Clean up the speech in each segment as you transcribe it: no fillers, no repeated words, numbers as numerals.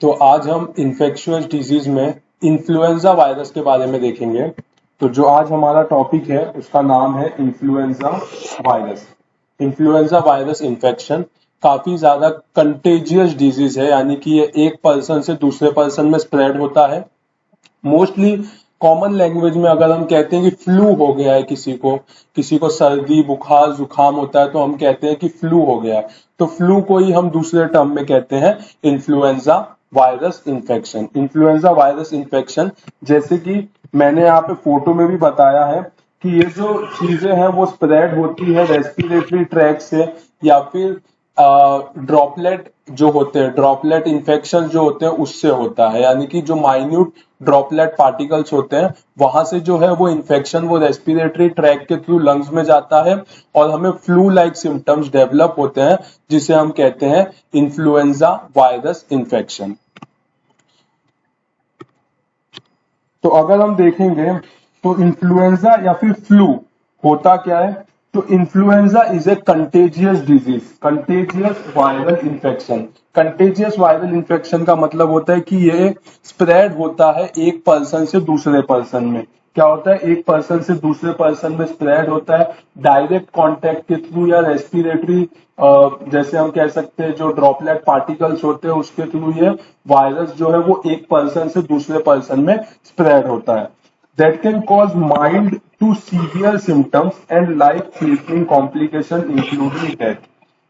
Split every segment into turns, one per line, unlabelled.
तो आज हम इन्फेक्शियस डिजीज में इन्फ्लुएंजा वायरस के बारे में देखेंगे। तो जो आज हमारा टॉपिक है उसका नाम है influenza virus. Influenza virus infection काफी ज्यादा कंटेजियस डिजीज है, यानी कि ये एक पर्सन से दूसरे पर्सन में स्प्रेड होता है। मोस्टली कॉमन लैंग्वेज में अगर हम कहते हैं कि फ्लू हो गया है किसी को सर्दी बुखार जुकाम होता है तो हम कहते हैं कि फ्लू हो गया है। तो फ्लू को ही हम दूसरे टर्म में कहते हैं influenza virus infection. Influenza virus infection जैसे कि मैंने यहाँ पे फोटो में भी बताया है कि ये जो चीजें हैं वो स्प्रेड होती है रेस्पिरेटरी ट्रैक से या फिर ड्रॉपलेट जो होते हैं, ड्रॉपलेट इन्फेक्शन जो होते हैं उससे होता है, यानी कि जो माइन्यूट ड्रॉपलेट पार्टिकल्स होते हैं वहां से जो है वो इन्फेक्शन वो रेस्पिरेटरी ट्रैक के थ्रू लंग्स में जाता है और हमें फ्लू लाइक सिम्टम्स डेवलप होते हैं जिसे हम कहते हैं इन्फ्लुएंजा वायरस इन्फेक्शन। तो अगर हम देखेंगे तो इन्फ्लुएंजा या फिर फ्लू होता क्या है, तो influenza is a contagious disease, contagious viral infection. Contagious viral infection का मतलब होता है कि ये स्प्रेड होता है एक पर्सन से दूसरे पर्सन में। क्या होता है, एक पर्सन से दूसरे पर्सन में स्प्रेड होता है डायरेक्ट कांटेक्ट के थ्रू या रेस्पिरेटरी, जैसे हम कह सकते हैं जो ड्रॉपलेट पार्टिकल्स होते हैं उसके थ्रू ये वायरस जो है वो एक पर्सन से दूसरे पर्सन में स्प्रेड होता है। That can cause mild to severe symptoms and life threatening complication including death.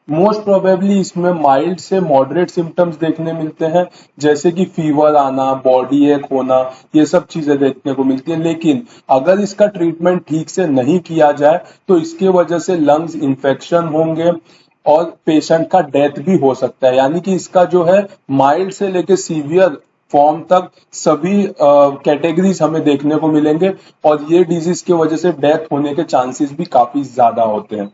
Most probably इसमें माइल्ड से मॉडरेट सिम्टम्स देखने मिलते हैं, जैसे कि फीवर आना, बॉडी एक होना, ये सब चीजें देखने को मिलती है। लेकिन अगर इसका ट्रीटमेंट ठीक से नहीं किया जाए तो इसके वजह से लंग्स इन्फेक्शन होंगे और पेशेंट का डेथ भी हो सकता है। यानी कि इसका जो है माइल्ड से लेके सीवियर फॉर्म तक सभी कैटेगरीज हमें देखने को मिलेंगे और ये डिजीज की वजह से डेथ होने के चांसेस भी काफी ज्यादा होते हैं,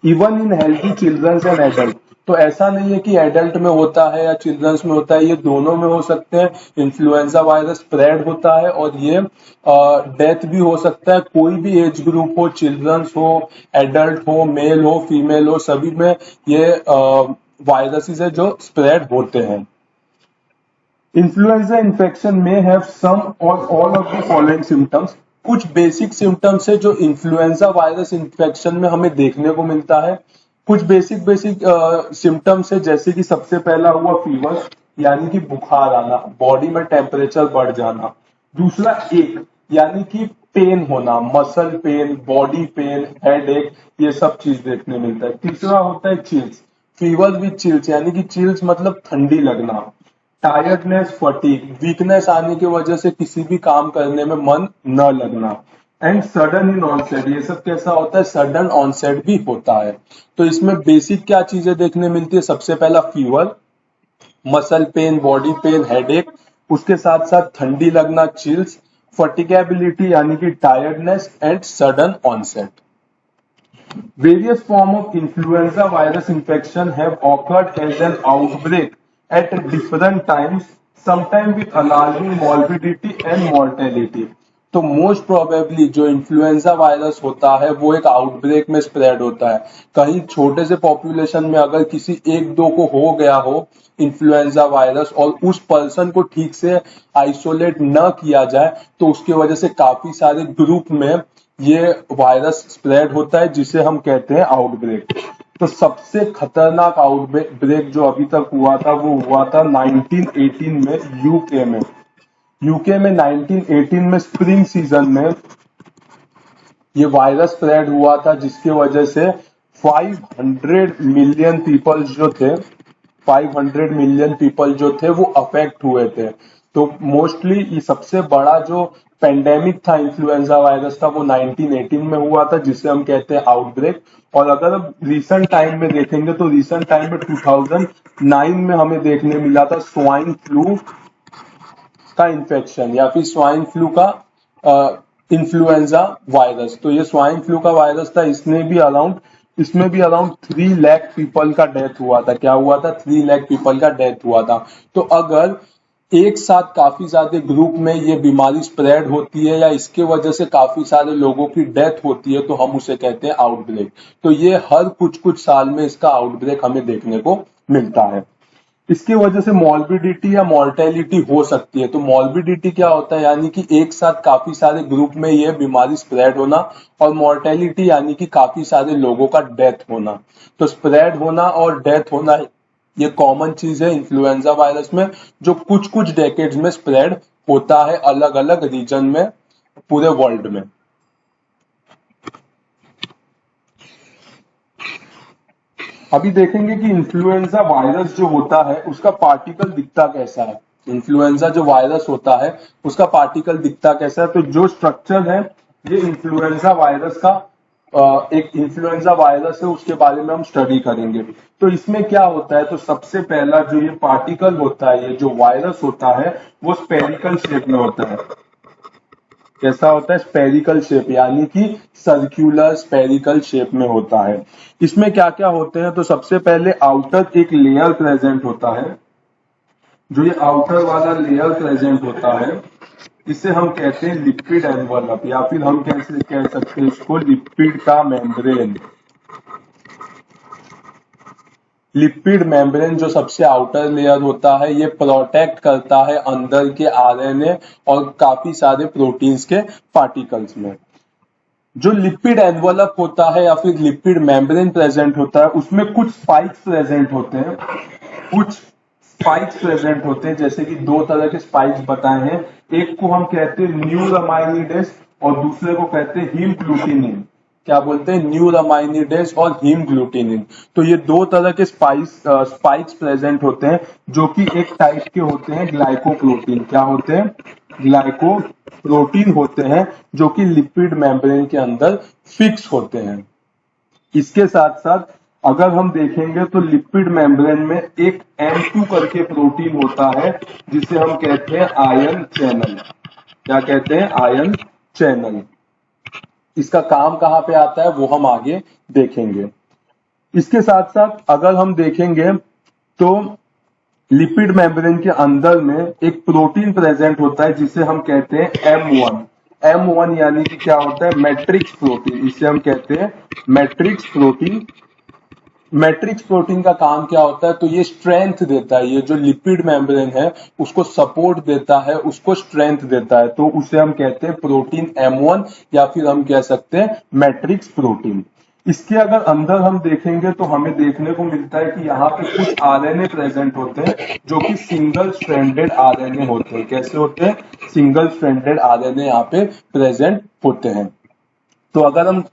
even in healthy children's and adult. तो ऐसा नहीं है कि एडल्ट में होता है या चिल्ड्रंस में होता है, ये दोनों में हो सकते हैं। इन्फ्लुएंजा वायरस स्प्रेड होता है और ये डेथ भी हो सकता है। कोई भी एज ग्रुप हो, चिल्ड्रंस हो, एडल्ट हो, मेल हो, फीमेल हो, सभी में ये वायरसेस है जो स्प्रेड होते हैं। इन्फ्लुएंजा इन्फेक्शन में हैव सम और all of the following symptoms. कुछ बेसिक सिम्टम्स है जो इन्फ्लुएंजा वायरस इन्फेक्शन में हमें देखने को मिलता है। कुछ बेसिक सिम्टम्स है, जैसे कि सबसे पहला हुआ फीवर, यानी कि बुखार आना, बॉडी में टेम्परेचर बढ़ जाना। दूसरा एक, यानी कि पेन होना, muscle pain, body pain, headache, ये सब चीज देखने मिलता है। तीसरा होता है चिल्स, फीवर विद चिल्स, यानी कि चिल्स मतलब ठंडी लगना। टायर्डनेस, फटीग, वीकनेस आने की वजह से किसी भी काम करने में मन न लगना। एंड सडन इन ऑनसेट, ये सब कैसा होता है, सडन ऑनसेट भी होता है। तो इसमें बेसिक क्या चीजें देखने मिलती है, सबसे पहला fever, muscle pain, body pain, headache, उसके साथ साथ ठंडी लगना, चिल्स, फटिगेबिलिटी यानी कि tiredness and sudden onset. Various forms of influenza virus infection have occurred as an outbreak at different times, sometimes with alarming morbidity and mortality. तो most probably जो influenza virus होता है वो एक आउटब्रेक में spread होता है। कहीं छोटे से पॉपुलेशन में अगर किसी एक दो को हो गया हो इन्फ्लुएंजा वायरस और उस पर्सन को ठीक से आइसोलेट न किया जाए तो उसकी वजह से काफी सारे ग्रुप में ये वायरस स्प्रेड होता है, जिसे हम कहते हैं आउटब्रेक। तो सबसे खतरनाक आउटब्रेक जो अभी तक हुआ था वो हुआ था 1918 में यूके में। यूके में 1918 में स्प्रिंग सीजन में ये वायरस स्प्रेड हुआ था, जिसकी वजह से 500 मिलियन पीपल जो थे 500 मिलियन पीपल जो थे वो अफेक्ट हुए थे। तो मोस्टली ये सबसे बड़ा जो पेंडेमिक था इन्फ्लुएंजा वायरस का वो 1918 में हुआ था, जिसे हम कहते हैं आउटब्रेक। और अगर हम रिसेंट टाइम में देखेंगे तो रिसेंट टाइम में 2009 में हमें देखने मिला था स्वाइन फ्लू का इन्फेक्शन या फिर स्वाइन फ्लू का इन्फ्लुएंजा वायरस। तो ये स्वाइन फ्लू का वायरस था, इसमें भी अराउंड 3 लाख पीपल का डेथ हुआ था। क्या हुआ था, 3 लाख पीपल का डेथ हुआ था। तो अगर एक साथ काफी ज्यादा ग्रुप में ये बीमारी स्प्रेड होती है या इसके वजह से काफी सारे लोगों की डेथ होती है तो हम उसे कहते हैं आउटब्रेक। तो ये हर कुछ साल में इसका आउटब्रेक हमें देखने को मिलता है। इसकी वजह से मॉर्बिडिटी या मॉर्टेलिटी हो सकती है। तो मॉर्बिडिटी क्या होता है, यानी कि एक साथ काफी सारे ग्रुप में यह बीमारी स्प्रेड होना, और मॉर्टेलिटी यानी कि काफी सारे लोगों का डेथ होना। तो स्प्रेड होना और डेथ होना ये कॉमन चीज है इन्फ्लुएंजा वायरस में, जो कुछ कुछ डेकेड्स में स्प्रेड होता है अलग अलग रीजन में पूरे वर्ल्ड में। अभी देखेंगे कि इन्फ्लुएंजा वायरस जो होता है उसका पार्टिकल दिखता कैसा है। इन्फ्लुएंजा जो वायरस होता है उसका पार्टिकल दिखता कैसा है। तो जो स्ट्रक्चर है ये इन्फ्लुएंजा वायरस का एक इन्फ्लुएंजा वायरस है, उसके बारे में हम स्टडी करेंगे। तो इसमें क्या होता है, तो सबसे पहला जो ये पार्टिकल होता है, ये जो वायरस होता है वो स्पेरिकल शेप में होता है। कैसा होता है, स्पेरिकल शेप, यानी कि सर्क्यूलर स्पेरिकल शेप में होता है। इसमें क्या क्या होते हैं, तो सबसे पहले आउटर एक लेयर प्रेजेंट होता है। जो ये आउटर वाला लेयर प्रेजेंट होता है इसे हम कहते हैं लिपिड एनवलप, या फिर हम कैसे कह सकते हैं इसको, लिपिड का मेम्ब्रेन। लिपिड मेम्ब्रेन जो सबसे आउटर लेयर होता है ये प्रोटेक्ट करता है अंदर के आरएनए और काफी सारे प्रोटीन्स के पार्टिकल्स में। जो लिपिड एनवलप होता है या फिर लिपिड मेम्ब्रेन प्रेजेंट होता है उसमें कुछ स्पाइक्स प्रेजेंट होते हैं। कुछ स्पाइक्स प्रेजेंट होते हैं, जैसे कि दो तरह के स्पाइक्स बताए हैं। एक को हम कहते हैं न्यूरामाइनिडेस और दूसरे को कहते हैं हीमग्लूटिनिन। क्या बोलते हैं, न्यूरामाइनिडेस और हीमग्लूटिनिन। तो ये दो तरह के स्पाइक्स प्रेजेंट होते हैं, जो कि एक टाइप के होते हैं ग्लाइकोप्रोटीन। क्या होते हैं, ग्लाइकोप्रोटीन होते हैं, जो कि लिपिड मेम्ब्रेन के अंदर फिक्स होते हैं। इसके साथ साथ अगर हम देखेंगे तो लिपिड मेम्ब्रेन में एक M2 करके प्रोटीन होता है, जिसे हम कहते हैं आयन चैनल। क्या कहते हैं, आयन चैनल। इसका काम कहां पे आता है वो हम आगे देखेंगे। इसके साथ साथ अगर हम देखेंगे तो लिपिड मेम्ब्रेन के अंदर में एक प्रोटीन प्रेजेंट होता है जिसे हम कहते हैं M1। M1 यानी कि क्या होता है, मैट्रिक्स प्रोटीन। इसे हम कहते हैं मैट्रिक्स प्रोटीन। मैट्रिक्स प्रोटीन का काम क्या होता है, तो ये स्ट्रेंथ देता है। ये जो लिपिड मेम्ब्रेन है उसको सपोर्ट देता है, उसको स्ट्रेंथ देता है। तो उसे हम कहते हैं प्रोटीन M1, या फिर हम कह सकते हैं मैट्रिक्स प्रोटीन। इसके अगर अंदर हम देखेंगे तो हमें देखने को मिलता है कि यहाँ पे कुछ आरएनए प्रेजेंट होते हैं, जो कि सिंगल स्ट्रैंडेड आरएनए होते हैं। कैसे होते हैं, सिंगल स्ट्रैंडेड आरएनए यहाँ पे प्रेजेंट होते हैं। तो अगर हम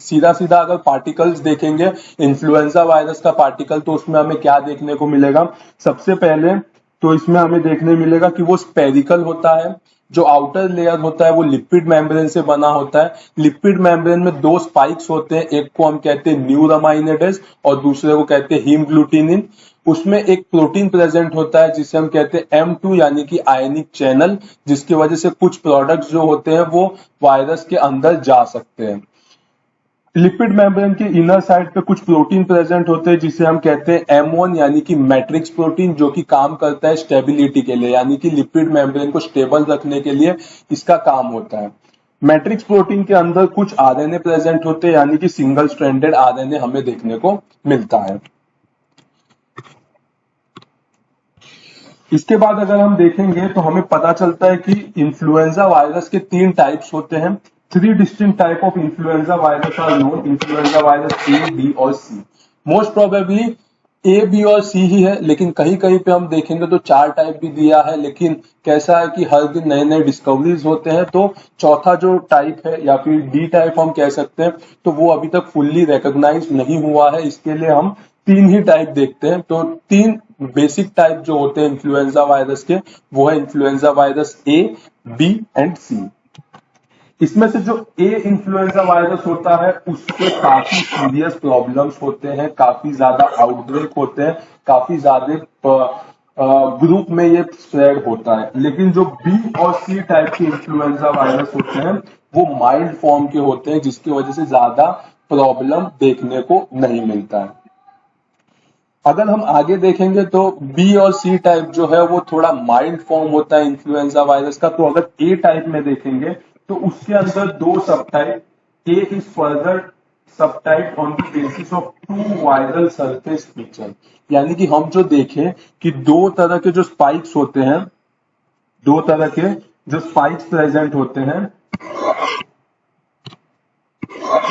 सीधा सीधा अगर पार्टिकल्स देखेंगे इन्फ्लुएंजा वायरस का पार्टिकल, तो उसमें हमें क्या देखने को मिलेगा, सबसे पहले तो इसमें हमें देखने मिलेगा कि वो स्पेरिकल होता है। जो आउटर लेयर होता है वो लिपिड मेम्ब्रेन से बना होता है। लिपिड मेम्ब्रेन में दो स्पाइक्स होते हैं, एक को हम कहते हैं न्यूरामाइनिडेस और दूसरे को कहते हैं हीमग्लूटिनिन। उसमें एक प्रोटीन प्रेजेंट होता है जिसे हम कहते हैं M2 यानी कि आयनिक चैनल, जिसकी वजह से कुछ प्रोडक्ट्स जो होते हैं वो वायरस के अंदर जा सकते हैं। लिपिड मेम्ब्रेन के इनर साइड पे कुछ प्रोटीन प्रेजेंट होते हैं जिसे हम कहते हैं M1 यानी कि मैट्रिक्स प्रोटीन, जो कि काम करता है स्टेबिलिटी के लिए, यानी कि लिपिड मेम्ब्रेन को स्टेबल रखने के लिए इसका काम होता है। मैट्रिक्स प्रोटीन के अंदर कुछ आरएनए प्रेजेंट होते हैं, यानी कि सिंगल स्ट्रैंडेड आरएनए हमें देखने को मिलता है। इसके बाद अगर हम देखेंगे तो हमें पता चलता है कि इन्फ्लुएंजा वायरस के 3 टाइप्स होते हैं। 3 distinct type of influenza virus are known, influenza virus A, B और C। Most probably A, B और C ही है, लेकिन कहीं कहीं पे हम देखेंगे तो 4 टाइप भी दिया है। लेकिन कैसा है कि हर दिन नए नए डिस्कवरीज होते हैं, तो चौथा जो टाइप है या फिर D टाइप हम कह सकते हैं, तो वो अभी तक फुल्ली रिकॉग्नाइज नहीं हुआ है। इसके लिए हम 3 ही टाइप देखते हैं। तो 3 बेसिक टाइप जो होते हैं इन्फ्लुएंजा वायरस के, वो है influenza virus A, B and C। इसमें से जो ए इन्फ्लुएंजा वायरस होता है उससे काफी सीरियस प्रॉब्लम्स होते हैं, काफी ज्यादा आउटब्रेक होते हैं, काफी ज्यादा ग्रुप में ये स्प्रेड होता है। लेकिन जो बी और सी टाइप के इन्फ्लुएंजा वायरस होते हैं वो माइल्ड फॉर्म के होते हैं, जिसकी वजह से ज्यादा प्रॉब्लम देखने को नहीं मिलता है। अगर हम आगे देखेंगे तो बी और सी टाइप जो है वो थोड़ा माइल्ड फॉर्म होता है इन्फ्लुएंजा वायरस का। तो अगर ए टाइप में देखेंगे तो उसके अंदर 2 subtype, A is further subtype on the basis of two viral surface feature, यानी कि हम जो देखें कि दो तरह के जो स्पाइक्स होते हैं, दो तरह के जो स्पाइक्स प्रेजेंट होते हैं,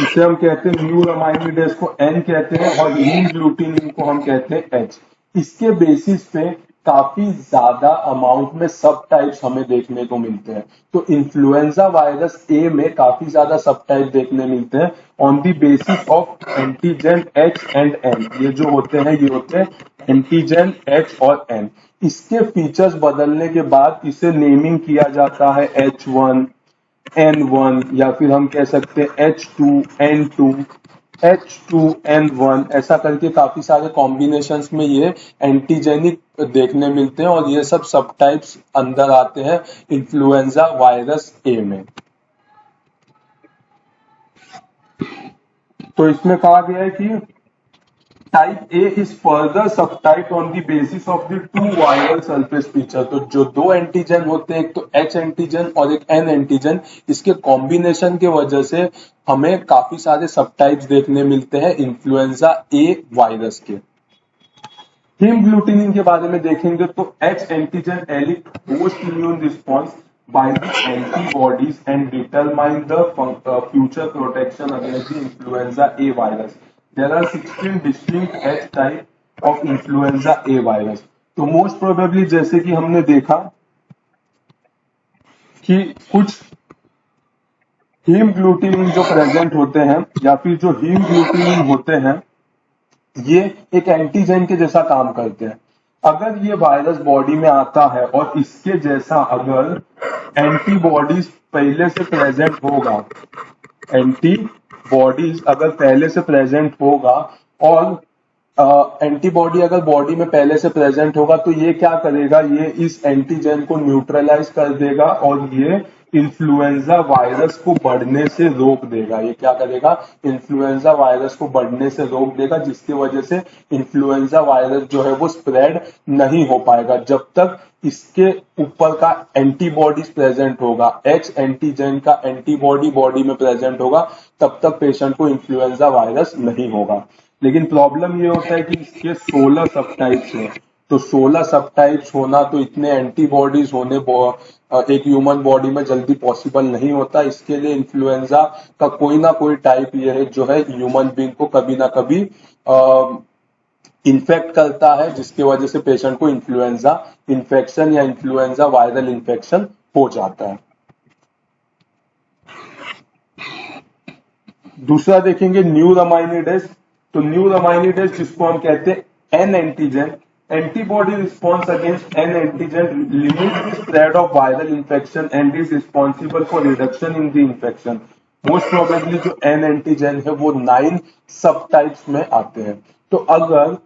इसे हम कहते हैं न्यूरामाइनिडेज को एन कहते हैं और हीम ग्लूटिनिन को हम कहते हैं एच। इसके बेसिस पे काफी ज्यादा अमाउंट में सब टाइप्स हमें देखने को मिलते हैं। तो इन्फ्लुएंजा वायरस ए में काफी ज्यादा सब टाइप देखने मिलते हैं on the basis of antigen H and N. ये जो होते हैं ये होते हैं एंटीजन एच और एन। इसके फीचर्स बदलने के बाद इसे नेमिंग किया जाता है H1 N1 या फिर हम कह सकते हैं H2 N2 H2N1, ऐसा करके काफी सारे कॉम्बिनेशंस में ये एंटीजेनिक देखने मिलते हैं और ये सब टाइप्स अंदर आते हैं इन्फ्लुएंजा वायरस ए में। तो इसमें कहा गया है कि type A is further subtype on the basis of the two viral surface feature. तो जो दो एंटीजन होते हैं, एक तो एच एंटीजन और एक एन एंटीजन, इसके कॉम्बिनेशन के वजह से हमें काफी सारे सबटाइप्स देखने मिलते हैं इन्फ्लुएंजा ए वायरस के। हीमग्लूटिनिन के बारे में देखेंगे तो H antigen elite host immune response by the antibodies and determine the future protection against the influenza A virus. There are 16 distinct H type of influenza A virus. तो मोस्ट प्रोबेबली जैसे कि हमने देखा कि कुछ हीमग्लूटिनिन जो प्रेजेंट होते हैं या फिर जो हीमग्लूटिनिन होते हैं ये एक एंटीजन के जैसा काम करते हैं। अगर ये वायरस बॉडी में आता है और इसके जैसा अगर एंटीबॉडीज पहले से प्रेजेंट होगा, एंटीबॉडीज अगर पहले से प्रेजेंट होगा और एंटीबॉडी अगर बॉडी में पहले से प्रेजेंट होगा तो ये क्या करेगा, ये इस एंटीजन को न्यूट्रलाइज कर देगा और ये इन्फ्लुएंजा वायरस को बढ़ने से रोक देगा। ये क्या करेगा, इन्फ्लुएंजा वायरस को बढ़ने से रोक देगा, जिसकी वजह से इन्फ्लुएंजा वायरस जो है वो स्प्रेड नहीं हो पाएगा जब तक इसके ऊपर का एंटीबॉडीज प्रेजेंट होगा, एच एंटीजन का एंटीबॉडी बॉडी में प्रेजेंट होगा, तब तक पेशेंट को इन्फ्लुएंजा वायरस नहीं होगा। लेकिन प्रॉब्लम ये होता है कि इसके 16 सबटाइप्स हैं। तो 16 सबटाइप्स होना तो इतने एंटीबॉडीज होने एक ह्यूमन बॉडी में जल्दी पॉसिबल नहीं होता। इसके लिए इन्फ्लुएंजा का कोई ना कोई टाइप ये है जो है ह्यूमन बीइंग को कभी ना कभी इन्फेक्ट करता है, जिसकी वजह से पेशेंट को इन्फ्लुएंजा इन्फेक्शन या इन्फ्लुएंजा वायरल इन्फेक्शन हो जाता है। दूसरा देखेंगे न्यूरामाइनिडेज। तो न्यूरामाइनिडेज जिसको हम कहते हैं N antigen, antibody response against an antigen limit the spread of viral infection and is responsible for reduction in the infection. Most probably जो एन एंटीजन है वो 9 सब टाइप्स में आते हैं। तो अगर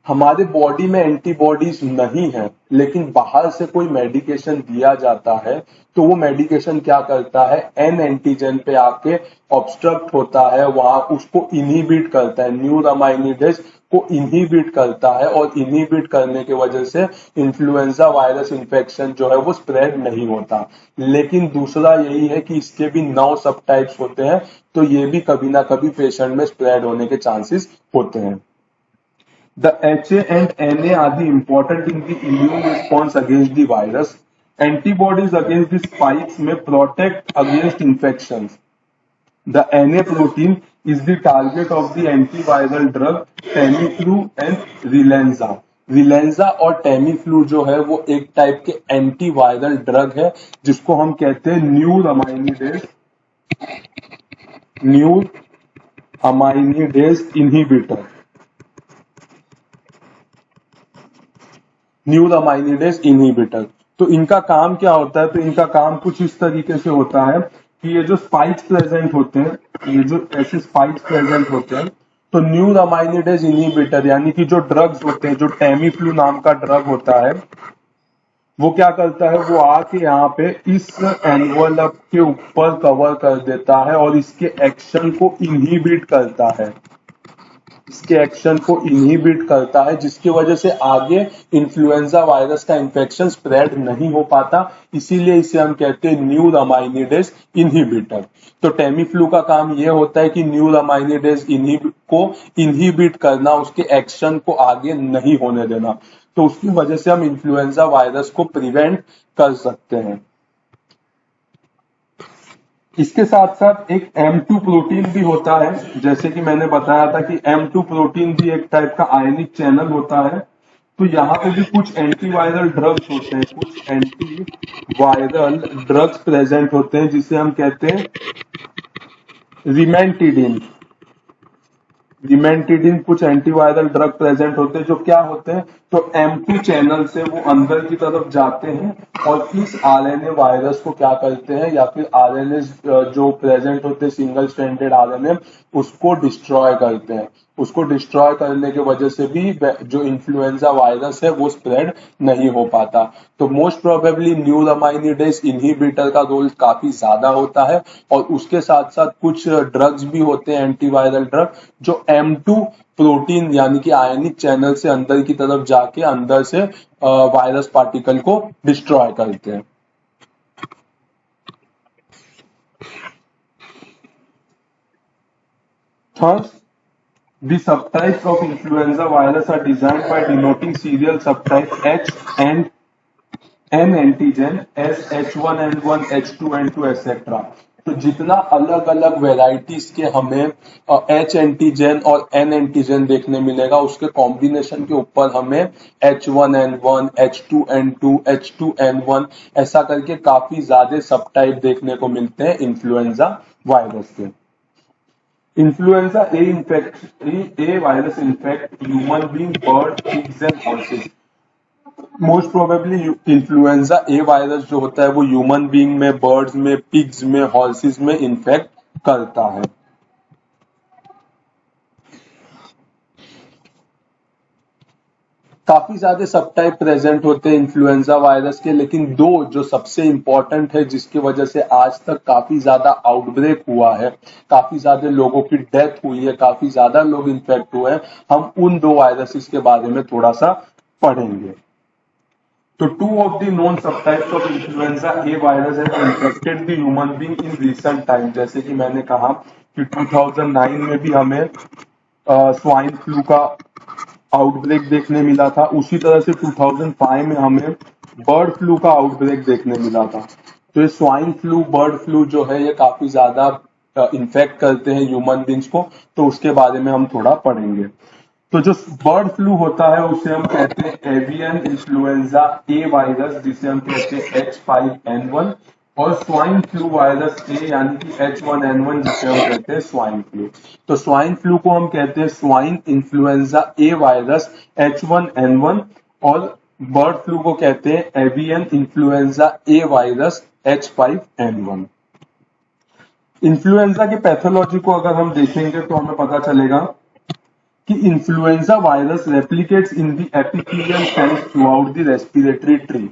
हमारे बॉडी में एंटीबॉडीज नहीं है लेकिन बाहर से कोई मेडिकेशन दिया जाता है तो वो मेडिकेशन क्या करता है, एन एंटीजन पे आके ऑब्स्ट्रक्ट होता है, वहां उसको इनहिबिट करता है, न्यूरामाइनिडेज को इनहिबिट करता है और इनहिबिट करने की वजह से इन्फ्लुएंजा वायरस इन्फेक्शन जो है वो स्प्रेड नहीं होता। लेकिन दूसरा यही है कि इसके भी 9 सब टाइप्स होते हैं, तो ये भी कभी ना कभी पेशेंट में स्प्रेड होने के चांसेस होते हैं। The HA and NA are the important in the immune response against the virus. Antibodies against the spikes may protect against infections. The NA protein is the target of the antiviral drug Tamiflu and Relenza. रिलेंजा और Tamiflu जो है वो एक type के antiviral drug है जिसको हम कहते हैं न्यूरामाइनिडेज इनहिबिटर। न्यूरामाइनिडेज इनहिबिटर। तो इनका काम क्या होता है, तो इनका काम कुछ इस तरीके से होता है कि ये जो स्पाइक्स प्रेजेंट होते हैं, ये जो ऐसे स्पाइक्स प्रेजेंट होते हैं, तो न्यूरामाइनिडेज इनहिबिटर यानी कि जो ड्रग्स होते हैं, जो टेमीफ्लू नाम का ड्रग होता है, वो क्या करता है, वो आके यहाँ पे इस एनवलप के ऊपर कवर कर देता है और इसके एक्शन को इनहिबिट करता है। इसके एक्शन को इनहिबिट करता है, जिसकी वजह से आगे इन्फ्लुएंजा वायरस का इन्फेक्शन स्प्रेड नहीं हो पाता। इसीलिए इसे हम कहते हैं न्यूरामाइनिडेज इनहिबिटर। तो टेमीफ्लू का काम यह होता है कि न्यूरामाइनिडेज को इनहिबिट करना, उसके एक्शन को आगे नहीं होने देना। तो उसकी वजह से हम इन्फ्लुएंजा वायरस को प्रिवेंट कर सकते हैं। इसके साथ साथ एक M2 प्रोटीन भी होता है, जैसे कि मैंने बताया था कि M2 प्रोटीन भी एक टाइप का आयनिक चैनल होता है। तो यहाँ पे भी कुछ एंटीवायरल ड्रग्स होते हैं, कुछ एंटीवायरल ड्रग्स प्रेजेंट होते हैं, जिसे हम कहते हैं रिमेंटिडिन। रिमेंटिडिन कुछ एंटीवायरल ड्रग प्रेजेंट होते हैं, जो क्या होते हैं, तो M2 चैनल से वो अंदर की तरफ जाते हैं और इस आरएनए वायरस को क्या करते हैं, या फिर आरएनए जो प्रेजेंट होते हैं सिंगल स्ट्रैंडेड आरएनए, उसको डिस्ट्रॉय करते हैं। उसको डिस्ट्रॉय करने की वजह से भी जो इन्फ्लुएंजा वायरस है वो स्प्रेड नहीं हो पाता। तो मोस्ट प्रोबेबली न्यूरामाइनिडेज इनहिबिटर का रोल काफी ज्यादा होता है। और उसके साथ साथ कुछ ड्रग्स भी होते हैं, एंटीवायरल ड्रग, जो M2 प्रोटीन यानी कि आयनिक चैनल से अंदर की तरफ जाके अंदर से वायरस पार्टिकल को डिस्ट्रॉय करते हैं। Third, the subtypes of influenza virus are designed by denoting serial subtype H and N antigen as H1N1, H2N2 etc. तो जितना अलग अलग वेराइटीज के हमें H एंटीजन और N एंटीजन देखने मिलेगा, उसके कॉम्बिनेशन के ऊपर हमें H1N1, H2N2, H2N1 ऐसा करके काफी ज्यादा सब टाइप देखने को मिलते हैं इन्फ्लुएंजा वायरस के। Influenza A virus infect human being, bird, pigs and horses. Most probably influenza A virus जो होता है वो ह्यूमन बीइंग में, बर्ड्स में, पिग्स में, हॉर्सेस में इन्फेक्ट करता है। काफी ज्यादा सब टाइप प्रेजेंट होते हैं इन्फ्लुएंजा वायरस के, लेकिन दो जो सबसे इंपॉर्टेंट है, जिसकी वजह से आज तक काफी ज्यादा आउटब्रेक हुआ है, काफी ज्यादा लोगों की डेथ हुई है, काफी ज्यादा लोग इन्फेक्ट हुए हैं, हम उन दो वायरसेस के बारे में थोड़ा सा पढ़ेंगे। तो two of the known subtypes of influenza A virus have infected the human being in recent time. जैसे कि मैंने कहा कि 2009 में भी हमें स्वाइन फ्लू का आउटब्रेक देखने मिला था, उसी तरह से 2005 में हमें बर्ड फ्लू का आउटब्रेक देखने मिला था। तो ये स्वाइन फ्लू, बर्ड फ्लू जो है ये काफी ज्यादा इन्फेक्ट करते हैं ह्यूमन बींग्स को, तो उसके बारे में हम थोड़ा पढ़ेंगे। तो जो बर्ड फ्लू होता है उसे हम कहते हैं एवियन इन्फ्लुएंजा ए वायरस, जिसे हम कहते हैं H5N1, और स्वाइन फ्लू वायरस ए यानी कि H1N1, जिसे हम कहते हैं स्वाइन फ्लू। तो स्वाइन फ्लू को हम कहते हैं स्वाइन इन्फ्लुएंजा ए वायरस H1N1, और बर्ड फ्लू को कहते हैं एवियन इन्फ्लुएंजा ए वायरस H5N1। इन्फ्लुएंजा की पैथोलॉजी को अगर हम देखेंगे तो हमें पता चलेगा कि influenza virus replicates in the epithelial cells throughout the respiratory tree.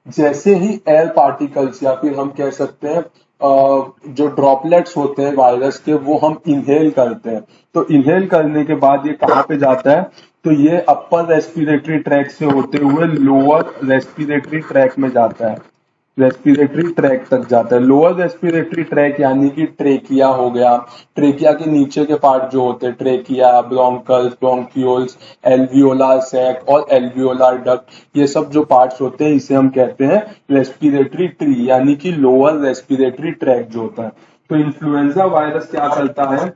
जैसे ही एयर पार्टिकल्स या फिर हम कह सकते हैं जो ड्रॉपलेट्स होते हैं वायरस के, वो हम इनहेल करते हैं, तो इनहेल करने के बाद ये कहाँ पे जाता है, तो ये अपर रेस्पिरेटरी ट्रैक से होते हुए लोअर रेस्पिरेटरी ट्रैक में जाता है, रेस्पिरेटरी ट्रैक तक जाता है। लोअर रेस्पिरेटरी ट्रैक यानी कि ट्रेकिया हो गया, ट्रेकिया के नीचे के पार्ट जो होते हैं, ट्रेकिया, ब्रोंकल्स, ब्रोंक्यूल्स, एल्वियोलार सैक और एल्वियोलार डक्ट, ये सब जो पार्ट्स होते हैं इसे हम कहते हैं रेस्पिरेटरी ट्री यानी कि लोअर रेस्पिरेटरी ट्रैक जो होता है। तो इन्फ्लुएंजा वायरस क्या करता है,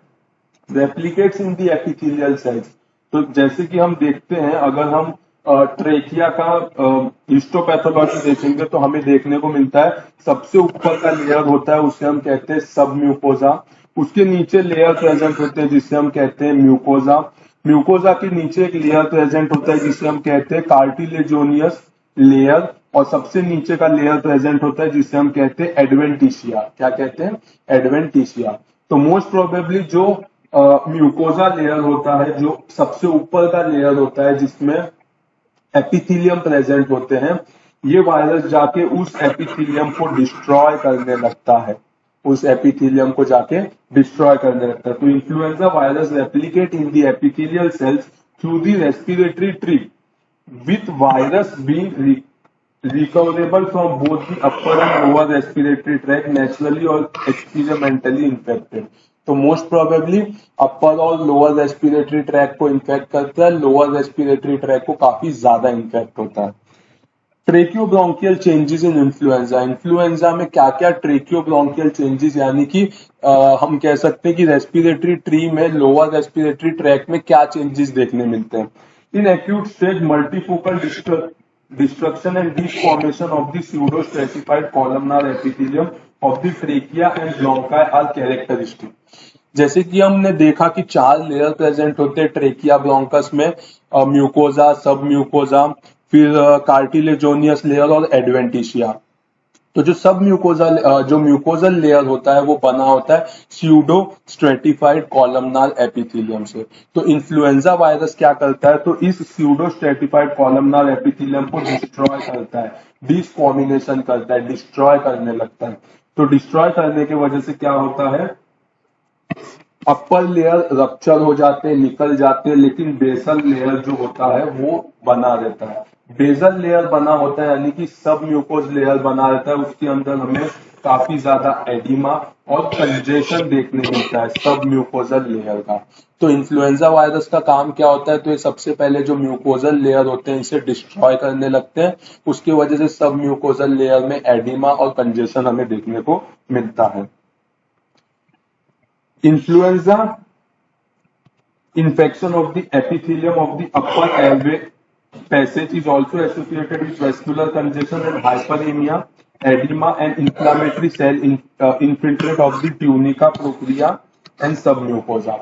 रेप्लिकेट्स इन दी एपिथेलियल सेल्स। तो जैसे कि हम देखते हैं, अगर हम ट्रेकिया का हिस्टोपैथोलॉजी देखेंगे तो हमें देखने को मिलता है सबसे ऊपर का लेयर होता है उसे हम कहते हैं सब म्यूकोजा, उसके नीचे लेयर प्रेजेंट होते हैं जिसे हम कहते हैं म्यूकोजा, म्यूकोजा के नीचे एक लेयर प्रेजेंट होता है जिसे हम कहते हैं कार्टिलेजोनियस लेयर, और सबसे नीचे का लेयर प्रेजेंट होता है जिसे हम कहते हैं एडवेंटिशिया। क्या कहते हैं, एडवेंटिशिया। तो मोस्ट प्रोबेबली जो म्यूकोजा लेयर होता है, जो सबसे ऊपर का लेयर होता है जिसमें एपिथेलियम प्रेजेंट होते हैं, ये वायरस जाके उस एपिथेलियम को डिस्ट्रॉय करने लगता है। उस एपिथेलियम को जाके डिस्ट्रॉय करने लगता है। तो influenza virus replicate in the epithelial cells through the respiratory tree with virus being recoverable from both the upper and lower respiratory tract naturally or experimentally infected। तो मोस्ट प्रोबेबली अपर और lower respiratory track को infect करता है, lower respiratory track को काफी ज्यादा infect होता है। ट्रेक्योब्रोंकियल चेंजेस इन इन्फ्लुएंजा, इन्फ्लुएंजा में क्या क्या ट्रेक्योब्रोंकियल चेंजेस यानी कि हम कह सकते हैं कि रेस्पिरेटरी ट्री में लोअर रेस्पिरेटरी ट्रैक में क्या चेंजेस देखने मिलते हैं। In acute stage multifocal destruction and deformation of the pseudo stratified columnar epithelium of the trachea and bronchi are characteristic. जैसे कि हमने देखा कि 4 लेयर प्रेजेंट होते हैं ट्रेकिया ब्रोंकस में, म्यूकोजा, सब म्यूकोजा, फिर कार्टिलेजोनियस लेयर और एडवेंटिशिया। तो जो सब म्यूकोजा जो म्यूकोजल लेयर होता है वो बना होता है स्यूडो स्ट्रेटिफाइड कॉलमनार एपिथेलियम से। तो इन्फ्लुएंजा वायरस क्या करता है, तो इस स्यूडो स्ट्रेटिफाइड कॉलमनार एपिथेलियम को डिस्ट्रॉय करता है, डिसफॉर्मिनेशन करता है, डिस्ट्रॉय करने लगता है। तो डिस्ट्रॉय करने की वजह से क्या होता है, अपर लेयर रप्चर हो जाते हैं, निकल जाते हैं, लेकिन बेसल लेयर जो होता है वो बना रहता है। बेसल लेयर बना होता है यानी कि सब म्यूकोज लेयर बना रहता है, उसके अंदर हमें काफी ज्यादा एडिमा और कंजेशन देखने मिलता है सब म्यूकोजल लेयर का। तो इन्फ्लुएंजा वायरस का काम क्या होता है, तो ये सबसे पहले जो म्यूकोजल लेयर होते हैं इसे डिस्ट्रॉय करने लगते हैं, उसकी वजह से सब म्यूकोजल लेयर में एडिमा और कंजेशन हमें देखने को मिलता है। Influenza infection of the epithelium of the upper airway passage is also associated with vascular congestion and hyperemia, edema and inflammatory cell infiltrate of the tunica propria and submucosa।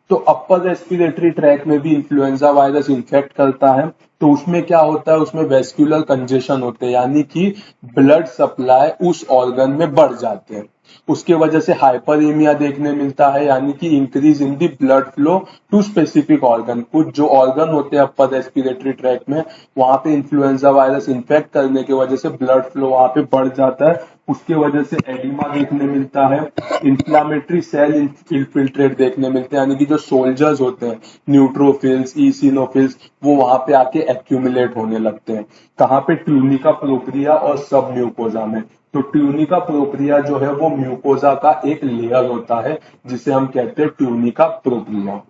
तो अपर respiratory tract में भी influenza virus infect करता है, तो उसमें क्या होता है, उसमें वेस्कुलर कंजेशन होते हैं यानी कि ब्लड सप्लाई उस ऑर्गन में बढ़ जाते हैं, उसके वजह से हाइपरएमिया देखने मिलता है यानी कि increase in the blood flow to specific organ. कुछ जो ऑर्गन होते हैं अपर रेस्पिरेटरी ट्रैक में वहां पे इन्फ्लुएंजा वायरस इन्फेक्ट करने की वजह से ब्लड फ्लो वहां पे बढ़ जाता है, उसके वजह से एडिमा देखने मिलता है, इंफ्लामेटरी सेल इन्फिल्ट्रेट देखने मिलते हैं यानी कि जो सोल्जर्स होते हैं न्यूट्रोफिल्स, ईसिनोफिल्स, वो वहां पे आके एक्यूमुलेट होने लगते हैं। कहाँ पे, ट्यूनिका प्रोप्रिया और सब म्यूकोजा में। तो ट्यूनिका प्रोप्रिया जो है वो म्यूकोजा का एक लेयर होता है जिसे हम कहते हैं tunica propria.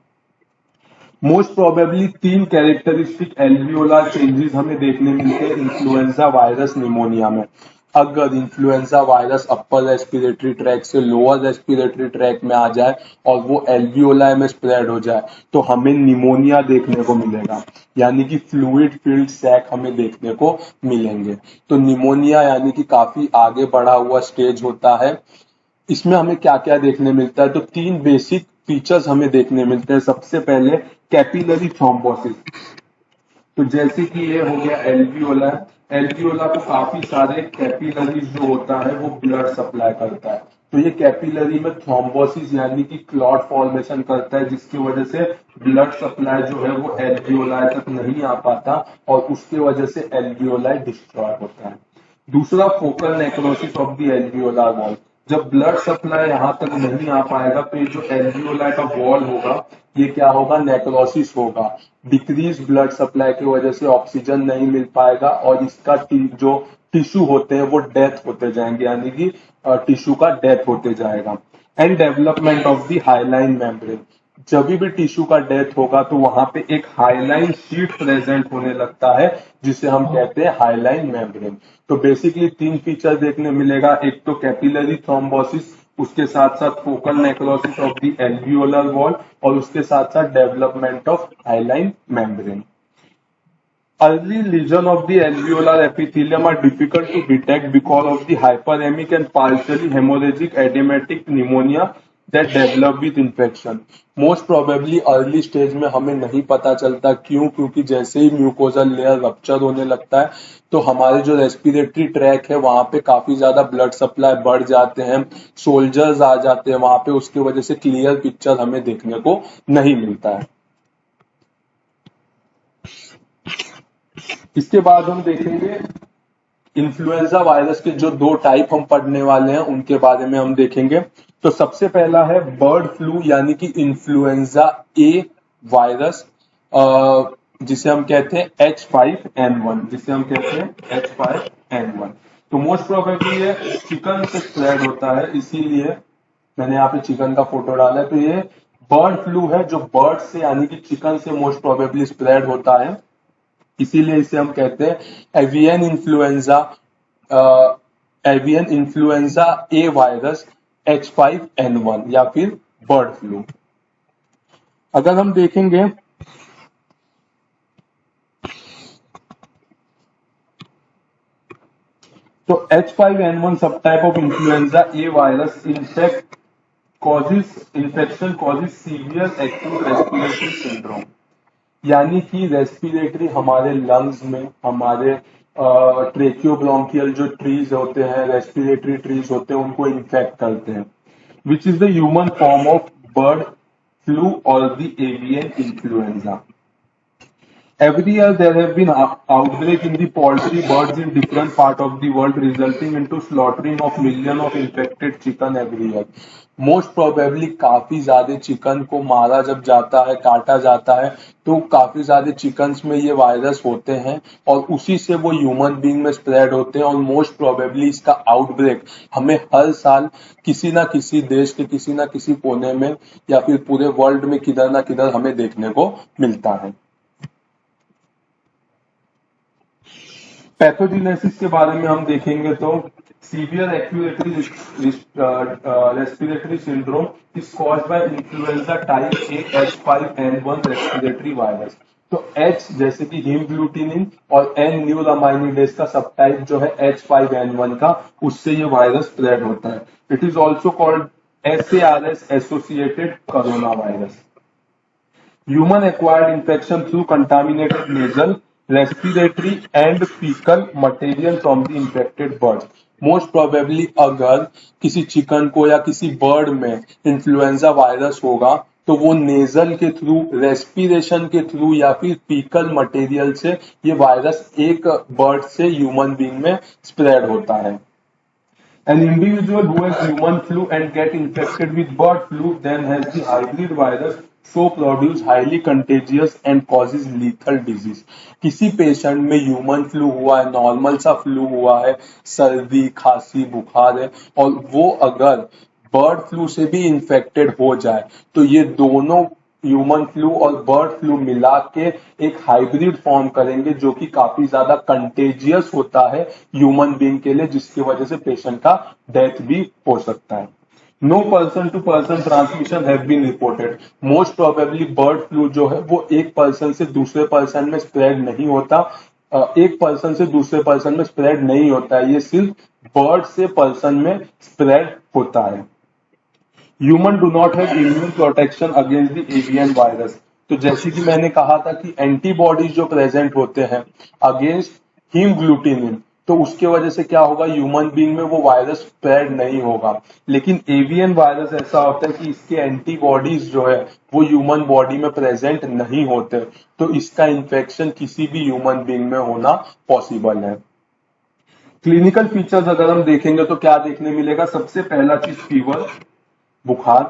Most probably 3 characteristic alveolar changes हमें देखने मिलते हैं इन्फ्लुएंजा वायरस निमोनिया में। अगर influenza virus upper respiratory tract से लोअर रेस्पिरेटरी ट्रैक में आ जाए और वो एल्वियोलाई में स्प्रेड हो जाए तो हमें निमोनिया देखने को मिलेगा यानी कि फ्लूइड फील्ड सैक हमें देखने को मिलेंगे। तो निमोनिया यानी कि काफी आगे बढ़ा हुआ स्टेज होता है। इसमें हमें क्या क्या देखने मिलता है, तो 3 बेसिक फीचर्स हमें देखने मिलते हैं। सबसे पहले कैपिलरी थ्रोम्बोसिस। तो जैसे कि ये हो गया एल्वियोला, एल्वियोला को काफी सारे कैपिलरीज जो होता है वो ब्लड सप्लाई करता है। तो ये कैपिलरी में थ्रोम्बोसिस यानी कि क्लॉट फॉर्मेशन करता है जिसकी वजह से ब्लड सप्लाई जो है वो एल्वियोलाई तक नहीं आ पाता और उसकी वजह से एल्वियोलाई डिस्ट्रॉय होता है। दूसरा, focal necrosis of the alveolar wall. जब ब्लड सप्लाई यहाँ तक नहीं आ पाएगा तो ये जो एल्वियोलाई का वॉल होगा ये क्या होगा, नेक्रोसिस होगा। डिक्रीज ब्लड सप्लाई की वजह से ऑक्सीजन नहीं मिल पाएगा और इसका जो टिश्यू होते हैं वो डेथ होते जाएंगे यानी कि टिश्यू का डेथ होते जाएगा। And development of the hyaline membrane. जब भी टिश्यू का डेथ होगा तो वहां पे एक हाइलाइन शीट प्रेजेंट होने लगता है जिसे हम कहते हैं हाइलाइन मेम्ब्रेन। तो बेसिकली 3 फीचर देखने मिलेगा, एक तो कैपिलरी थ्रोम्बोसिस, उसके साथ साथ focal necrosis of the alveolar wall और उसके साथ साथ development of hyaline membrane. Early lesion of the alveolar epithelium are difficult to detect because of the hyperemic and partially hemorrhagic edematic pneumonia that develop with infection। Most probably early stage में हमें नहीं पता चलता, क्यों? क्योंकि जैसे ही mucosal layer rupture होने लगता है तो हमारे जो रेस्पिरेटरी ट्रैक है वहां पे काफी ज्यादा ब्लड सप्लाई बढ़ जाते हैं, सोल्जर्स आ जाते हैं वहां पे, उसकी वजह से क्लियर पिक्चर हमें देखने को नहीं मिलता है। इसके बाद हम देखेंगे इन्फ्लुएंजा वायरस के जो दो टाइप हम पढ़ने वाले हैं उनके बारे में हम देखेंगे। तो सबसे पहला है बर्ड फ्लू यानी कि इन्फ्लुएंजा ए वायरस, जिसे हम कहते हैं H5N1, जिसे हम कहते हैं H5N1। तो मोस्ट प्रोबेबली ये चिकन से स्प्रेड होता है, इसीलिए मैंने यहाँ पे चिकन का फोटो डाला है। तो ये बर्ड फ्लू है जो बर्ड से यानी कि चिकन से मोस्ट प्रोबेबली स्प्रेड होता है, इसीलिए इसे हम कहते हैं एवियन इन्फ्लुएंजा ए वायरस H5N1 या फिर बर्ड फ्लू। अगर हम देखेंगे तो H5N1 सब type of influenza A virus infection causes severe acute respiratory syndrome, यानी कि रेस्पिरेटरी हमारे लंग्स में, हमारे ट्रेकियोब्रोंकियल जो ट्रीज होते हैं, रेस्पिरेटरी ट्रीज होते हैं, उनको इन्फेक्ट करते हैं, which is the human form of bird flu और the avian influenza. Every year there have been outbreak in the poultry birds in different part of the world, resulting into slaughtering of million of infected chicken every year. Most probably काफी ज्यादा chicken को मारा जब जाता है, काटा जाता है, तो काफी ज्यादा चिकन्स में ये वायरस होते हैं और उसी से वो ह्यूमन बीइंग में स्प्रेड होते हैं। और मोस्ट प्रोबेबली इसका आउटब्रेक हमें हर साल किसी ना किसी देश के किसी ना किसी कोने में या फिर पूरे वर्ल्ड में किधर ना किधर हमें देखने को मिलता है। पैथोजेनेसिस के बारे में हम देखेंगे तो severe acute respiratory syndrome is caused by influenza type A H5N1 respiratory virus. तो H जैसे कि हीमग्लूटिनिन और N न्यूरामाइनिडेज का सब टाइप जो है H5N1 का, उससे ये वायरस स्प्रेड होता है। It is also called SARS associated corona virus. Human acquired infection through contaminated nasal, respiratory and fecal material from the infected birds. Most probably अगर किसी चिकन को या किसी बर्ड में इन्फ्लुएंजा वायरस होगा तो वो नेजल के थ्रू, रेस्पिरेशन के थ्रू या फिर फीकल मटेरियल से ये वायरस एक बर्ड से ह्यूमन बीइंग में स्प्रेड होता है। An individual who has human flu and get infected with bird flu then has the hybrid virus, so produce highly contagious and causes lethal disease. किसी patient में human flu हुआ है, normal सा flu हुआ है, सर्दी खांसी बुखार है, और वो अगर बर्ड फ्लू से भी इंफेक्टेड हो जाए तो ये दोनों ह्यूमन फ्लू और बर्ड फ्लू मिला के एक हाइब्रिड फॉर्म करेंगे जो कि काफी ज्यादा कंटेजियस होता है ह्यूमन बीइंग के लिए, जिसकी वजह से पेशेंट का डेथ भी हो सकता है। No person to person transmission have been reported. Most probably bird flu जो है वो एक पर्सन से दूसरे पर्सन में स्प्रेड नहीं होता, एक पर्सन से दूसरे पर्सन में स्प्रेड नहीं होता है, ये सिर्फ बर्ड से पर्सन में स्प्रेड होता है। Human do not have immune protection against the avian virus. तो जैसे कि मैंने कहा था कि एंटीबॉडीज जो प्रेजेंट होते हैं अगेंस्ट हीमग्लूटिनिन, तो उसके वजह से क्या होगा, ह्यूमन बीइंग में वो वायरस स्प्रेड नहीं होगा। लेकिन एवियन वायरस ऐसा होता है कि इसके एंटीबॉडीज जो है वो ह्यूमन बॉडी में प्रेजेंट नहीं होते, तो इसका इन्फेक्शन किसी भी ह्यूमन बीइंग में होना पॉसिबल है। क्लिनिकल फीचर्स अगर हम देखेंगे तो क्या देखने मिलेगा, सबसे पहला चीज फीवर, बुखार,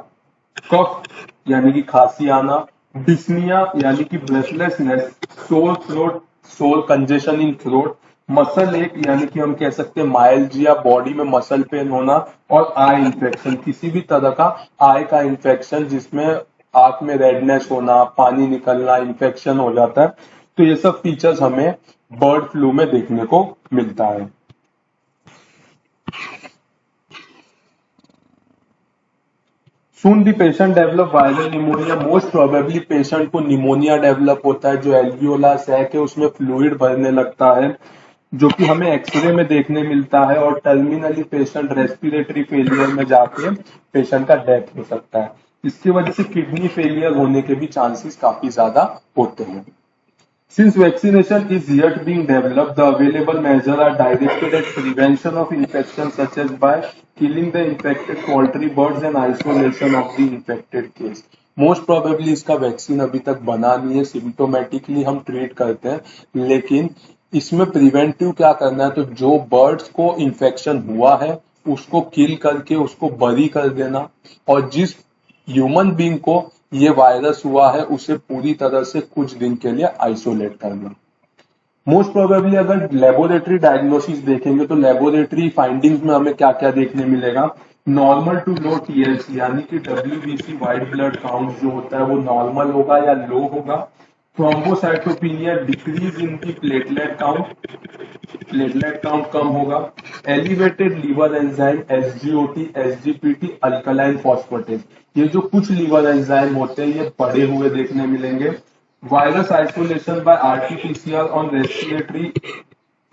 कफ यानी कि खांसी आना, डिस्निया यानी कि ब्रेथलेसनेस, सोर थ्रोट, सोर कंजेशन इन थ्रोट, मसल एक यानी कि हम कह सकते हैं माइल्जिया, बॉडी में मसल पेन होना, और आई इन्फेक्शन, किसी भी तरह का आई का इन्फेक्शन जिसमें आंख में रेडनेस होना, पानी निकलना, इन्फेक्शन हो जाता है। तो ये सब फीचर्स हमें बर्ड फ्लू में देखने को मिलता है। Soon the patient develop viral pneumonia. Most probably patient को निमोनिया डेवलप होता है, जो एल्वियोला सैक है उसमें फ्लूइड भरने लगता है, जो कि हमें एक्सरे में देखने मिलता है, और टर्मिनली पेशेंट रेस्पिरेटरी फेलियर में जाके पेशेंट का डेथ हो सकता है। इसकी वजह से किडनी फेलियर होने के भी चांसेस काफी ज्यादा होते हैं। Since vaccination is yet being developed, the available measures are directed at prevention of infection such as by killing the infected poultry birds and isolation of the infected case. Most probably इसका vaccine अभी तक बना नहीं है, symptomatically हम treat करते हैं, लेकिन इसमें प्रिवेंटिव क्या करना है, तो जो बर्ड्स को इन्फेक्शन हुआ है उसको किल करके उसको बरी कर देना, और जिस ह्यूमन बीइंग को ये वायरस हुआ है उसे पूरी तरह से कुछ दिन के लिए आइसोलेट करना। मोस्ट प्रोबेबली अगर लेबोरेटरी डायग्नोसिस देखेंगे तो लेबोरेटरी फाइंडिंग्स में हमें क्या क्या देखने मिलेगा, नॉर्मल टू लो टीएलसी यानी कि डब्ल्यूबीसी व्हाइट ब्लड काउंट जो होता है वो नॉर्मल होगा या लो होगा, thrombocytopenia decrease in the platelet count कम होगा, elevated liver enzyme SGOT SGPT alkaline phosphatase, ये जो कुछ लीवर एंजाइम होते हैं ये बढ़े हुए देखने मिलेंगे, virus isolation by RTPCR on respiratory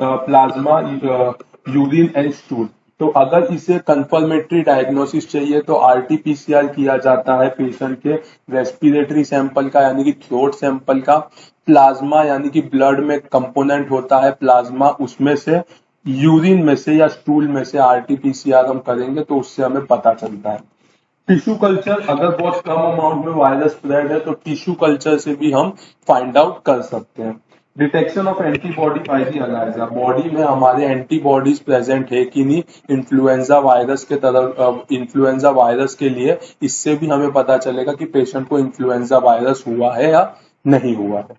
plasma urine and stool. तो अगर इसे कंफर्मेटरी डायग्नोसिस चाहिए तो आरटीपीसीआर किया जाता है पेशेंट के रेस्पिरेटरी सैंपल का यानी कि थ्रोट सैंपल का, प्लाज्मा यानी कि ब्लड में कंपोनेंट होता है प्लाज्मा, उसमें से यूरिन में से या स्टूल में से आरटीपीसीआर हम करेंगे तो उससे हमें पता चलता है। टिश्यू कल्चर, अगर बहुत कम अमाउंट में वायरस स्प्रेड है तो टिश्यू कल्चर से भी हम फाइंड आउट कर सकते हैं। Detection of antibody by the ELISA, body में हमारे एंटीबॉडीज प्रेजेंट है कि नहीं इन्फ्लुएंजा वायरस के तरफ, इन्फ्लुएंजा वायरस के लिए, इससे भी हमें पता चलेगा कि पेशेंट को इन्फ्लुएंजा वायरस हुआ है या नहीं हुआ है।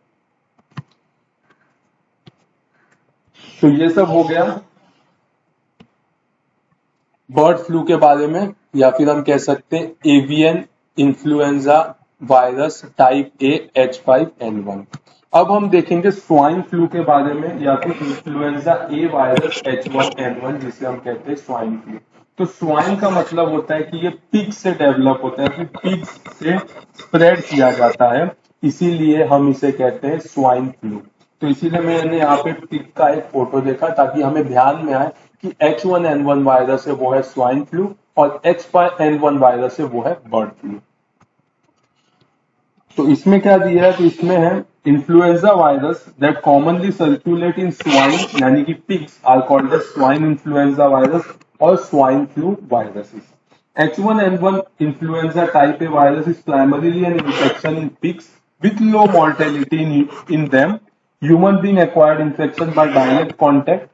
तो ये सब हो गया बर्ड फ्लू के बारे में, या फिर हम कह सकते हैं avian influenza virus type A H5N1। अब हम देखेंगे स्वाइन फ्लू के बारे में, या फिर इन्फ्लुएंजा ए वायरस H1N1 जिसे हम कहते हैं स्वाइन फ्लू। तो स्वाइन का मतलब होता है कि ये पिग से डेवलप होता है, फिर पिग से स्प्रेड किया जाता है, इसीलिए हम इसे कहते हैं स्वाइन फ्लू। तो इसीलिए मैंने यहाँ पे पिग का एक फोटो देखा ताकि हमें ध्यान में आए कि H1N1 वायरस है वो है स्वाइन फ्लू और H5N1 वायरस है वो है बर्ड फ्लू। तो इसमें क्या दिया है, तो इसमें है influenza virus that commonly circulate in swine यानी कि pigs are called as swine influenza virus और swine flu viruses. H1N1 influenza type A virus is primarily an infection in pigs with low mortality in them. Human being acquired infection by direct contact.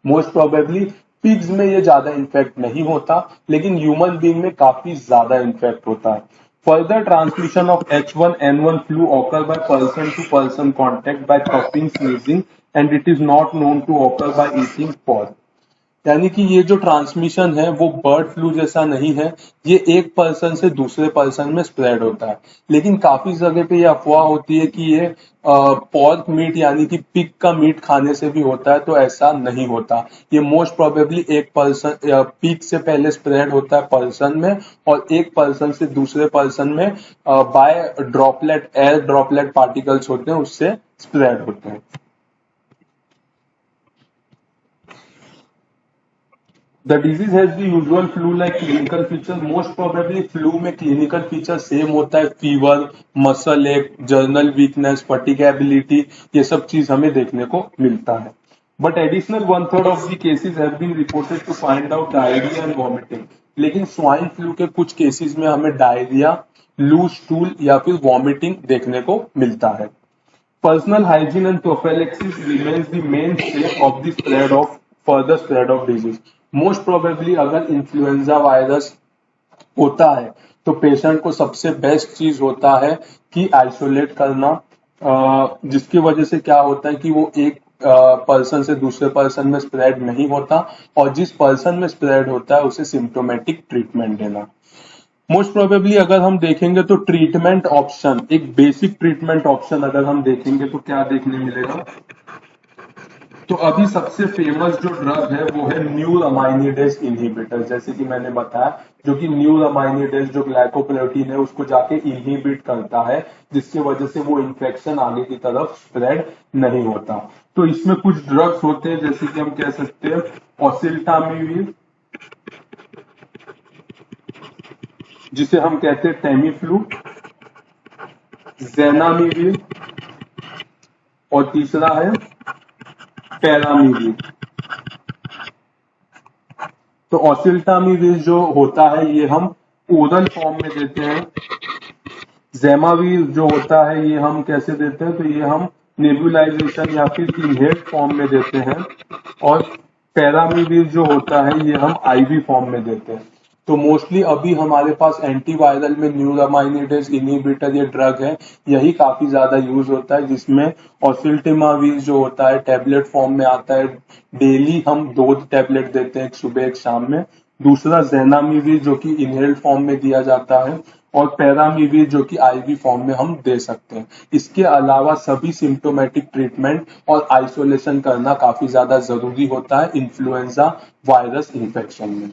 Most probably pigs में ये ज्यादा infect नहीं होता, लेकिन human being में काफी ज्यादा infect होता है। Further transmission of H1N1 flu occur by person to person contact by coughing, sneezing, and it is not known to occur by eating pork. यानी कि ये जो ट्रांसमिशन है वो बर्ड फ्लू जैसा नहीं है, ये एक पर्सन से दूसरे पर्सन में स्प्रेड होता है, लेकिन काफी जगह पे ये अफवाह होती है कि ये पॉर्क मीट यानी कि पिग का मीट खाने से भी होता है, तो ऐसा नहीं होता। ये मोस्ट प्रोबेबली एक पर्सन पिग से पहले स्प्रेड होता है पर्सन में, और एक पर्सन से दूसरे पर्सन में by droplet, air droplet particles होते हैं उससे स्प्रेड होते हैं। The disease has the usual flu-like clinical features. Most probably flu में clinical feature same होता है, fever, muscle ache, journal weakness, fatigability, ये सब चीज हमें देखने को मिलता है। But additional 1/3 of the cases have been reported to find out diarrhea and vomiting. लेकिन स्वाइन फ्लू के कुछ केसेस में हमें डायरिया, लूज स्टूल या फिर वॉमिटिंग देखने को मिलता है। Personal hygiene and prophylaxis remains the mainstay of the spread of further spread of disease. Most probably अगर इन्फ्लुएंजा वायरस होता है तो पेशेंट को सबसे बेस्ट चीज होता है कि आइसोलेट करना, जिसकी वजह से क्या होता है कि वो एक पर्सन से दूसरे पर्सन में स्प्रेड नहीं होता, और जिस पर्सन में स्प्रेड होता है उसे सिम्टोमेटिक ट्रीटमेंट देना। मोस्ट प्रोबेबली अगर हम देखेंगे तो ट्रीटमेंट ऑप्शन, एक बेसिक ट्रीटमेंट ऑप्शन अगर हम देखेंगे तो क्या देखने मिलेगा, तो अभी सबसे फेमस जो ड्रग है वो है न्यूरामाइनिडेज इनहिबिटर, जैसे कि मैंने बताया, जो कि न्यूरामाइनिडेज जो ग्लाइकोप्रोटीन है उसको जाके इनहिबिट करता है, जिसकी वजह से वो इन्फेक्शन आगे की तरफ स्प्रेड नहीं होता। तो इसमें कुछ ड्रग्स होते हैं जैसे कि हम कह सकते हैं ओसेल्टामिविर, जिसे हम कहते हैं टेमीफ्लू, ज़ेनामिविर, और तीसरा है पैरामीविर। तो ओसेल्टामिविर जो होता है ये हम ओरल फॉर्म में देते हैं, ज़ेमाविर जो होता है ये हम कैसे देते हैं, तो ये हम नेबुलाइजेशन या फिर इनहेल्ड फॉर्म में देते हैं, और पैरामीविर जो होता है ये हम आईवी फॉर्म में देते हैं। तो मोस्टली अभी हमारे पास एंटीवायरल में न्यूरामाइनिडेज इनहिबिटर ये ड्रग है, यही काफी ज्यादा यूज होता है, जिसमें ओसेल्टिमाविर जो होता है टैबलेट फॉर्म में आता है, डेली हम 2 टैबलेट देते हैं, एक सुबह एक शाम में। दूसरा ज़ैनामिविर जो कि इनहेल्ड फॉर्म में दिया जाता है, और पैरामीविर जो कि आईवी फॉर्म में हम दे सकते हैं। इसके अलावा सभी सिम्टोमेटिक ट्रीटमेंट और आइसोलेशन करना काफी ज्यादा जरूरी होता है इन्फ्लुएंजा वायरस इन्फेक्शन में।